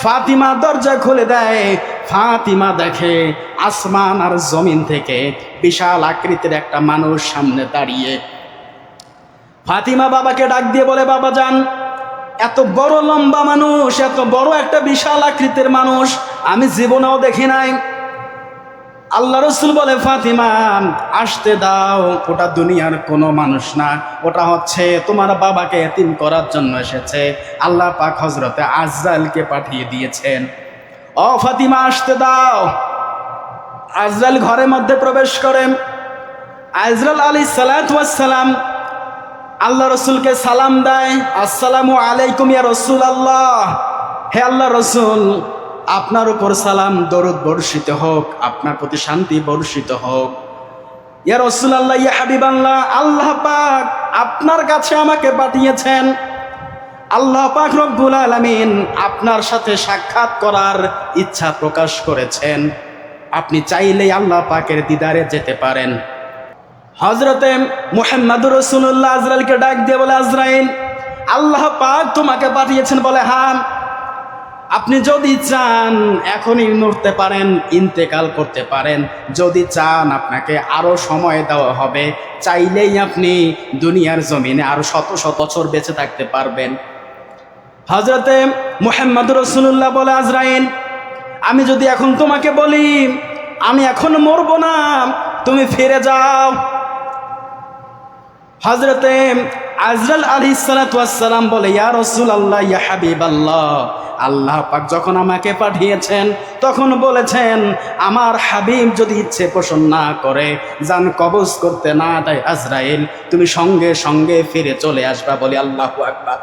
ফাতিমা দরজা খুলে দেয়। ফাতিমা দেখে আসমান আর জমিন থেকে বিশাল আকৃতির একটা মানুষ সামনে দাঁড়িয়ে। ফাতিমা বাবাকে ডাক দিয়ে বলে, বাবা যান, এত বড় লম্বা মানুষ, এত বড় একটা বিশাল আকৃতির মানুষ আমি জীবনেও দেখি নাই। আল্লাহ রসুল বলে, ফাতিমা আসতে দাও, ওটা দুনিয়ার কোনো মানুষ না, ওটা হচ্ছে তোমার বাবাকে এতিম করার জন্য এসেছে। আল্লাহ পাক হযরতে আজরাইলকে পাঠিয়ে দিয়েছেন। ও ফাতিমা আসতে দাও। আজরাইল ঘরের মধ্যে প্রবেশ করেন। আজরাইল আলাইহিস সালাতু ওয়াস সালাম আল্লাহ রসুলকে সালাম দেয়, আসসালামু আলাইকুম ইয়া রাসূলুল্লাহ। হে আল্লাহ রসুল, আপনার উপর সালাম, দরুদ বর্ষিত হোক, আপনার প্রতি শান্তি বর্ষিত হোক। ইয়া রাসূলুল্লাহ, ইয়া হাবিবাল্লাহ, আল্লাহ পাক আপনার কাছে আমাকে পাঠিয়েছেন। আল্লাহ পাক রব্বুল আলামিন আপনার সাথে সাক্ষাৎ করার ইচ্ছা প্রকাশ করেছেন। আপনি চাইলেই আল্লাহ পাকের দিদারে যেতে পারেন। হযরতে মুহাম্মদুর রাসূলুল্লাহ আজরাইলকে ডাক দিয়ে বলে, আজরাইল, আল্লাহ পাক তোমাকে পাঠিয়েছেন। বলে, হ্যাঁ, আপনি যদি চান এখনই মরতে পারেন, ইন্তেকাল করতে পারেন। যদি চান আপনাকে আরো সময় দেওয়া হবে, চাইলেই আপনি দুনিয়ার জমিনে আরো শত শত বছর বেঁচে থাকতে পারবেন। হযরতে মুহাম্মদুর রাসূলুল্লাহ বলে, আজরাইল, আমি যদি এখন তোমাকে বলি আমি এখন মরবো না, তুমি ফিরে যাও। হযরতে আজরাইল আলাইহিস সালাতু ওয়াস সালাম বলে, ইয়া রাসূলুল্লাহ, ইয়া হাবিবাল্লাহ, আল্লাহ পাক যখন আমাকে পাঠিয়েছেন তখন বলেছেন আমার হাবিব যদি ইচ্ছে পোষণ না করে, জান কবজ করতে না দেয়, আজরাইল তুমি সঙ্গে সঙ্গে ফিরে চলে আসবা। বলি আল্লাহু আকবার।